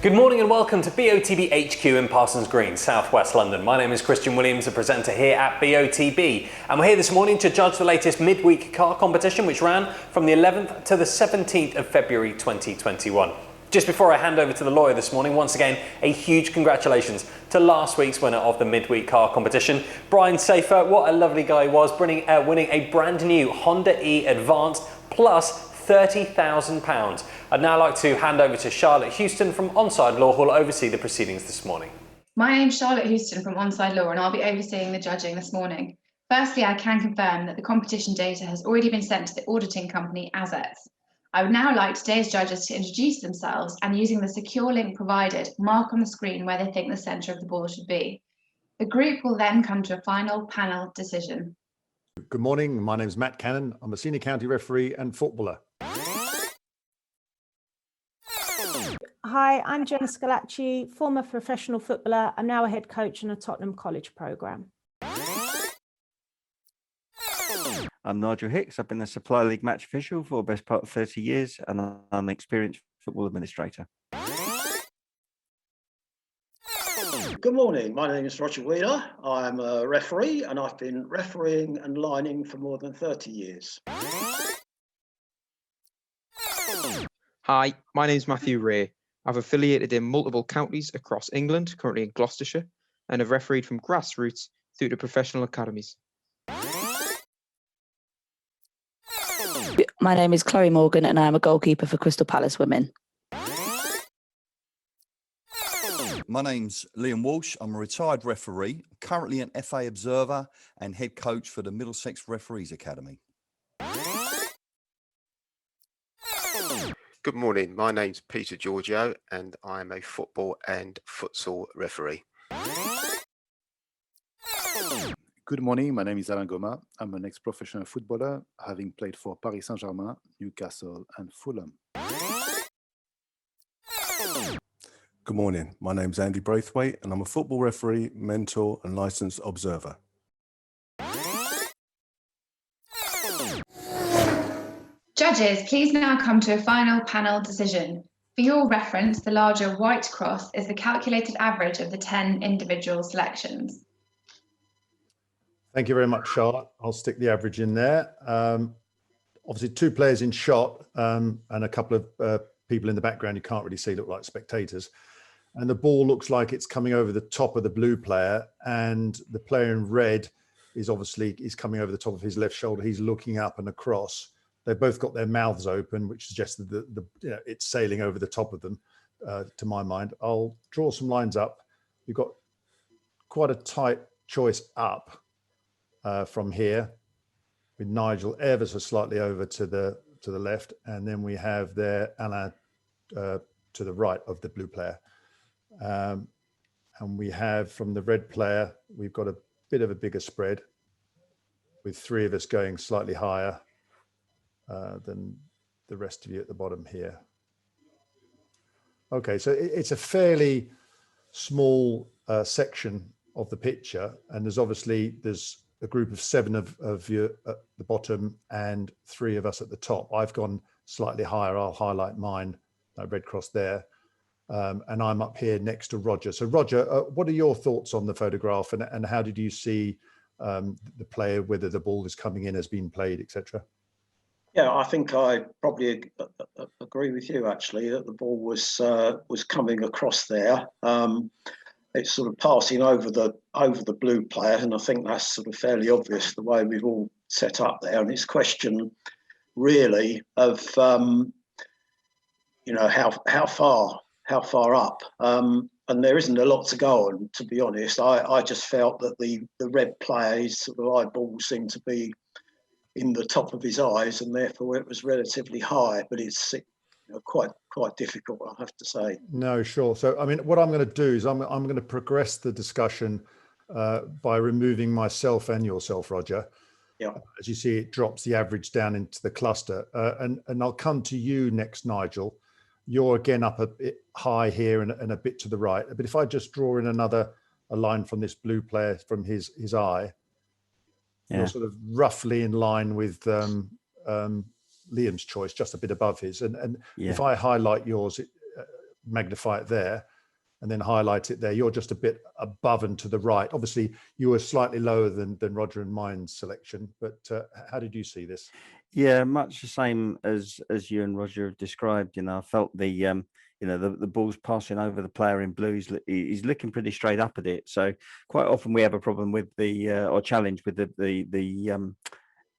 Good morning and welcome to BOTB HQ in Parsons Green, South West London. My name is Christian Williams, a presenter here at BOTB, and we're here this morning to judge the latest midweek car competition, which ran from the 11th to the 17th of February 2021. Just before I hand over to the lawyer this morning, once again, a huge congratulations to last week's winner of the midweek car competition, Brian Safer. What a lovely guy he was, winning a brand new Honda E Advanced Plus £30,000. I'd now like to hand over to Charlotte Houston from Onside Law, who will oversee the proceedings this morning. My name's Charlotte Houston from Onside Law, and I'll be overseeing the judging this morning. Firstly, I can confirm that the competition data has already been sent to the auditing company Assets. I would now like today's judges to introduce themselves and, using the secure link provided, mark on the screen where they think the centre of the ball should be. The group will then come to a final panel decision. Good morning, my name is Matt Cannon. I'm a senior county referee and footballer. Hi, I'm Jenna Scalacci, former professional footballer. I'm now a head coach in a Tottenham College programme. I'm Nigel Hicks. I've been a Supply League match official for the best part of 30 years, and I'm an experienced football administrator. Good morning, my name is Roger Wheeler. I'm a referee and I've been refereeing and lining for more than 30 years. Hi, my name is Matthew Ray. I've affiliated in multiple counties across England, currently in Gloucestershire, and have refereed from grassroots through to professional academies. My name is Chloe Morgan and I am a goalkeeper for Crystal Palace Women. My name's Liam Walsh. I'm a retired referee, currently an FA observer and head coach for the Middlesex Referees Academy. Good morning, my name's Peter Giorgio and I'm a football and futsal referee. Good morning, my name is Alain Goma. I'm an ex-professional footballer, having played for Paris Saint-Germain, Newcastle and Fulham. Good morning, my name's Andy Braithwaite and I'm a football referee, mentor and licensed observer. Judges, please now come to a final panel decision. For your reference, the larger white cross is the calculated average of the 10 individual selections. Thank you very much, Charlotte. I'll stick the average in there. Obviously, two players in shot and a couple of people in the background you can't really see, look like spectators. And the ball looks like it's coming over the top of the blue player, and the player in red is coming over the top of his left shoulder. He's looking up and across. They've both got their mouths open, which suggests that it's sailing over the top of them, to my mind. I'll draw some lines up. You've got quite a tight choice up from here, with Nigel ever so slightly over to the left, and then we have there Alain to the right of the blue player. And we have from the red player, we've got a bit of a bigger spread, with three of us going slightly higher than the rest of you at the bottom here. Okay, so it's a fairly small section of the picture, and there's a group of 7 of you at the bottom and 3 of us at the top. I've gone slightly higher. I'll highlight mine, that red cross there. And I'm up here next to Roger. So Roger, what are your thoughts on the photograph, and how did you see the player, whether the ball is coming in, has been played, etc.? Yeah, I think I probably agree with you actually that the ball was coming across there. It's sort of passing over the blue player, and I think that's sort of fairly obvious the way we've all set up there. And it's a question really of how far up. And there isn't a lot to go on, to be honest. I just felt that the red player's sort of eyeball seemed to be in the top of his eyes, and therefore it was relatively high, but it's quite difficult, I have to say. No, sure. So, I mean, what I'm going to do is I'm going to progress the discussion by removing myself and yourself, Roger. Yeah. As you see, it drops the average down into the cluster. And I'll come to you next, Nigel. You're again up a bit high here and a bit to the right. But if I just draw in a line from this blue player from his eye, you're sort of roughly in line with Liam's choice, just a bit above his. And if I highlight yours, magnify it there and then highlight it there. You're just a bit above and to the right. Obviously, you were slightly lower than Roger and mine's selection, but how did you see this? Yeah, much the same as you and Roger have described. I felt the the ball's passing over the player in blue. He's looking pretty straight up at it. So quite often we have a problem with or challenge with the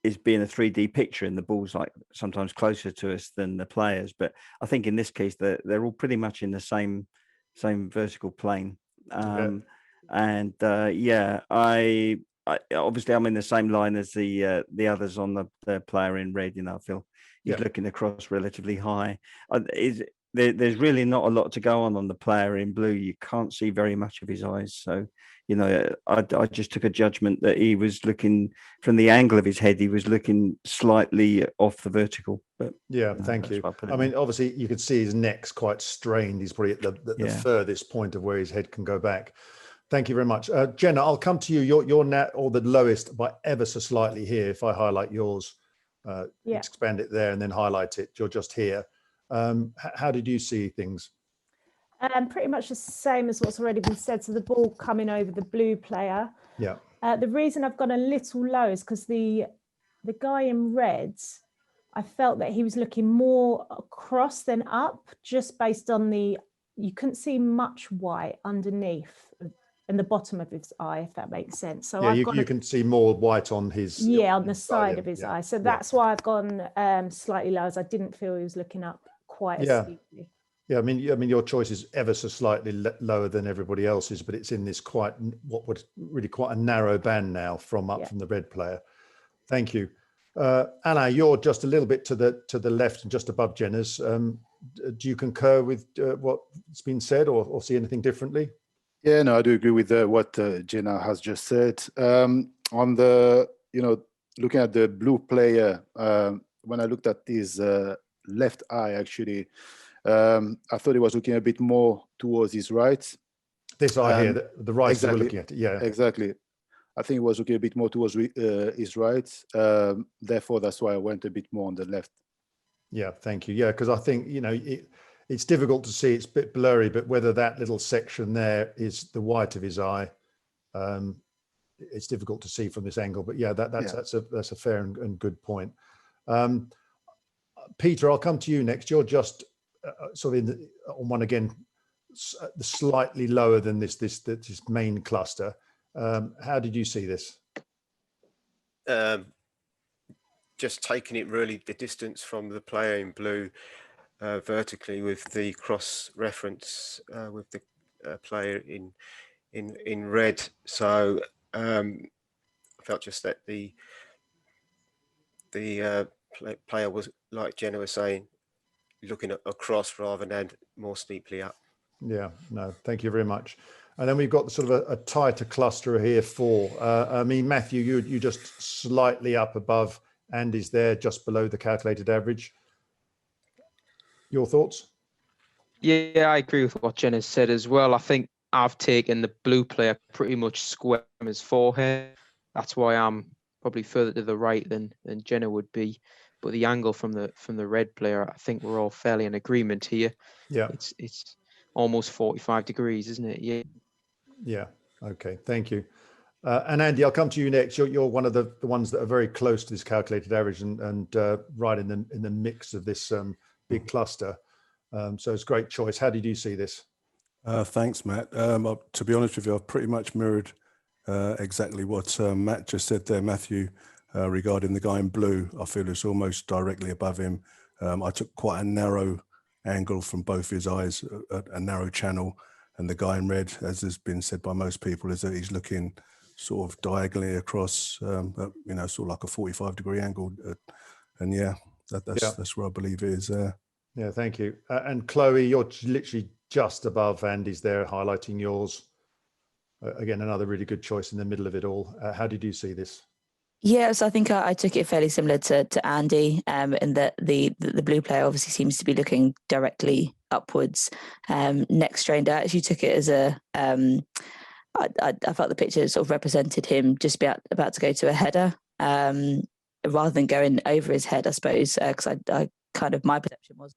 is being a 3D picture, and the ball's like sometimes closer to us than the players. But I think in this case they're all pretty much in the same vertical plane. And I obviously I'm in the same line as the others on the player in red. I feel he's looking across relatively high. There's really not a lot to go on the player in blue. You can't see very much of his eyes. So, I just took a judgment that he was looking from the angle of his head. He was looking slightly off the vertical. But thank you. I mean, obviously you could see his neck's quite strained. He's probably at the furthest point of where his head can go back. Thank you very much. Jenna, I'll come to you. You're net or the lowest by ever so slightly here. If I highlight yours, expand it there and then highlight it, you're just here. How did you see things? Pretty much the same as what's already been said. So the ball coming over the blue player. Yeah. The reason I've gone a little low is because the guy in reds, I felt that he was looking more across than up, just based on you couldn't see much white underneath in the bottom of his eye, if that makes sense. So you can see more white on his on the side of his eye. So that's why I've gone slightly low, as I didn't feel he was looking up quite as steeply. Yeah, I mean, your choice is ever so slightly lower than everybody else's, but it's in this quite a narrow band now from the red player. Thank you, Anna. You're just a little bit to the left and just above Jenna's. Do you concur with what's been said, or see anything differently? Yeah, no, I do agree with what Jenna has just said. On the looking at the blue player, when I looked at his left eye, actually. I thought he was looking a bit more towards his right. This eye here, the right exactly, we're looking at it. Yeah, exactly. I think he was looking a bit more towards his right. Therefore, that's why I went a bit more on the left. Yeah, thank you. Yeah, because I think it's difficult to see. It's a bit blurry, but whether that little section there is the white of his eye, it's difficult to see from this angle. But that's a fair and good point. Peter, I'll come to you next. You're just sort of on one again, slightly lower than this main cluster. How did you see this? Just taking it really the distance from the player in blue vertically with the cross reference with the player in red. So I felt just that the player was, like Jenna was saying, looking across rather than more steeply up. Yeah, no, thank you very much. And then we've got sort of a tighter cluster here I mean, Matthew, you just slightly up above Andy's there, just below the calculated average. Your thoughts? Yeah, I agree with what Jenna said as well. I think I've taken the blue player pretty much square from his forehead. That's why I'm probably further to the right than Jenna would be. But the angle from the red player, I think we're all fairly in agreement here. Yeah, it's almost 45 degrees, isn't it? Yeah. Yeah. Okay. Thank you. And Andy, I'll come to you next. You're one of the ones that are very close to this calculated average and right in the mix of this big cluster. So it's a great choice. How did you see this? Thanks, Matt. To be honest with you, I've pretty much mirrored exactly what Matt just said there, Matthew. Regarding the guy in blue, I feel it's almost directly above him. I took quite a narrow angle from both his eyes, a narrow channel, and the guy in red, as has been said by most people, is that he's looking sort of diagonally across, sort of like a 45-degree angle. That's where I believe it is. Yeah, thank you. And Chloe, you're literally just above Andy's there, highlighting yours. Again, another really good choice in the middle of it all. How did you see this? Yeah, so I think I took it fairly similar to Andy, in that the blue player obviously seems to be looking directly upwards, neck strained. I actually took it as I felt the picture sort of represented him just about to go to a header, rather than going over his head, I suppose, because I kind of, my perception was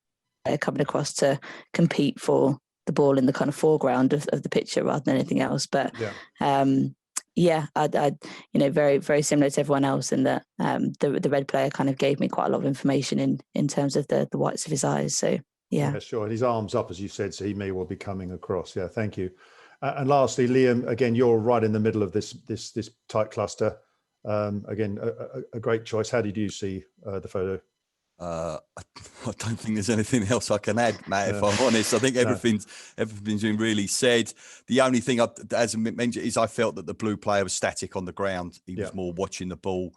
coming across to compete for the ball in the kind of foreground of the picture rather than anything else. But I very, very similar to everyone else in that the red player kind of gave me quite a lot of information in terms of the whites of his eyes. So yeah, sure. And his arms up, as you said, so he may well be coming across. Yeah, thank you. And lastly, Liam, again, you're right in the middle of this tight cluster. Again, a great choice. How did you see the photo? I don't think there's anything else I can add, Matt, if I'm honest. I think everything's been really said. The only thing, as I mentioned, is I felt that the blue player was static on the ground. He was more watching the ball.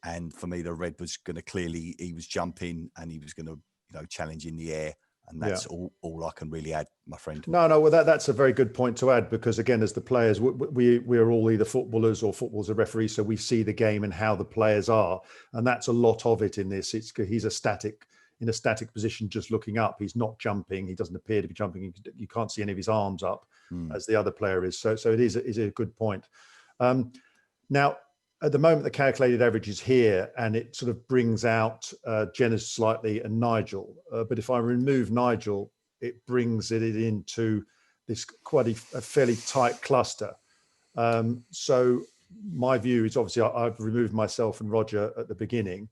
And for me, the red was going to clearly, he was jumping and he was going to, challenge in the air. And that's all I can really add, my friend. No, well, that's a very good point to add, because again, as the players, we are all either footballers or footballers are referees, so we see the game and how the players are, and that's a lot of it in this. He's in a static position, just looking up. He's not jumping. He doesn't appear to be jumping. You can't see any of his arms up as the other player is. So it is a good point. Now, at the moment, the calculated average is here, and it sort of brings out Jenna's slightly and Nigel. But if I remove Nigel, it brings it into this quite a fairly tight cluster. So my view is, obviously I've removed myself and Roger at the beginning,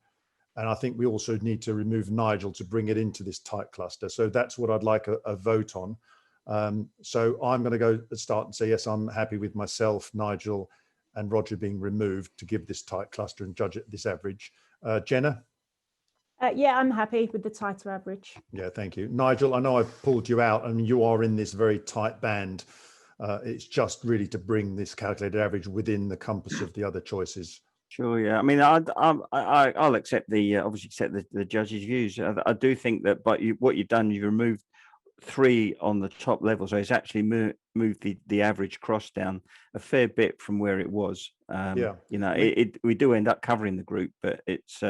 and I think we also need to remove Nigel to bring it into this tight cluster. So that's what I'd like a vote on. So I'm going to go at the start and say, yes, I'm happy with myself, Nigel, and Roger being removed to give this tight cluster and judge it this average. Jenna? Yeah, I'm happy with the tighter average. Yeah, thank you. Nigel, I know I've pulled you out and you are in this very tight band. It's just really to bring this calculated average within the compass of the other choices. Sure, yeah. I mean, I'll accept obviously accept the judge's views. I do think that, but what you've done, you've removed 3 on the top level, so it's actually moved the average cross down a fair bit from where it was. We do end up covering the group, but it's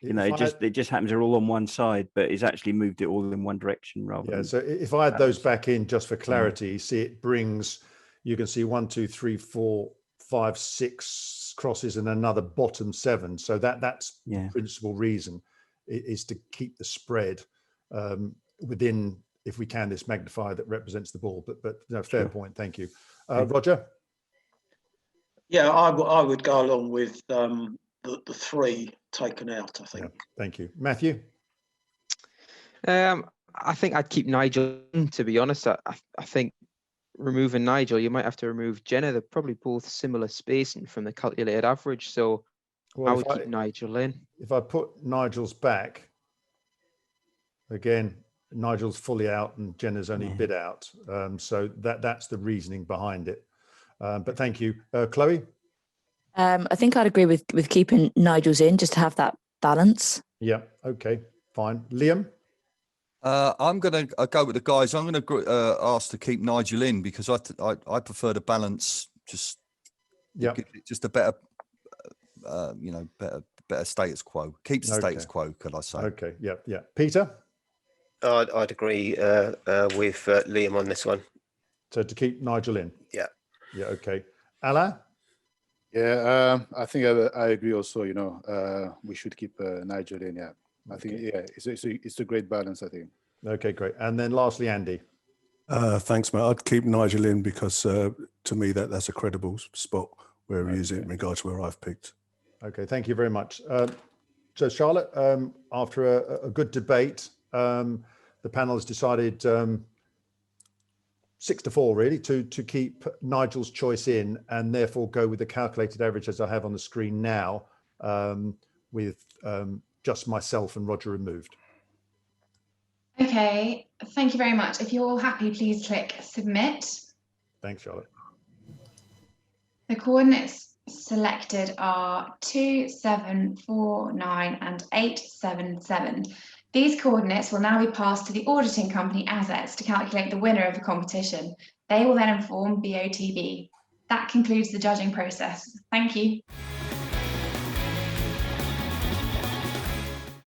it just happens they're all on one side, but it's actually moved it all in one direction rather. Yeah. So if I add those back in just for clarity, see, it brings, you can see 1, 2, 3, 4, 5, 6 crosses and another bottom 7. So that's the principal reason is to keep the spread within, if we can, this magnifier that represents the ball. But no, fair point. Thank you. Roger? Yeah, I would go along with the 3 taken out, I think. Yeah, thank you. Matthew? I think I'd keep Nigel in, to be honest. I think removing Nigel, you might have to remove Jenna. They're probably both similar spacing from the calculated average. So I would keep Nigel in. If I put Nigel's back, again, Nigel's fully out and Jenna's only bid out. So that's the reasoning behind it. But thank you. Chloe? I think I'd agree with keeping Nigel's in just to have that balance. Yeah, okay, fine. Liam? I'm going to go with the guys. I'm going to ask to keep Nigel in because I prefer the balance. Just a better, better status quo. Keeps the status quo, could I say? Okay, yeah. Peter? I'd agree with Liam on this one. So to keep Nigel in? Yeah. Yeah, okay. Alain? Yeah, I think I agree also, we should keep Nigel in, yeah. I think, it's a great balance, I think. Okay, great. And then lastly, Andy. Thanks, Matt. I'd keep Nigel in because to me that's a credible spot where we use it in regards to where I've picked. Okay, thank you very much. So Charlotte, after a good debate, the panel has decided 6-4 really to keep Nigel's choice in and therefore go with the calculated average as I have on the screen now, with just myself and Roger removed. Okay, thank you very much. If you're all happy, please click submit. Thanks, Charlotte. The coordinates selected are 2, 7, 4, 9 and 8, 7, 7. These coordinates will now be passed to the auditing company assets to calculate the winner of the competition. They will then inform BOTB. That concludes the judging process. Thank you.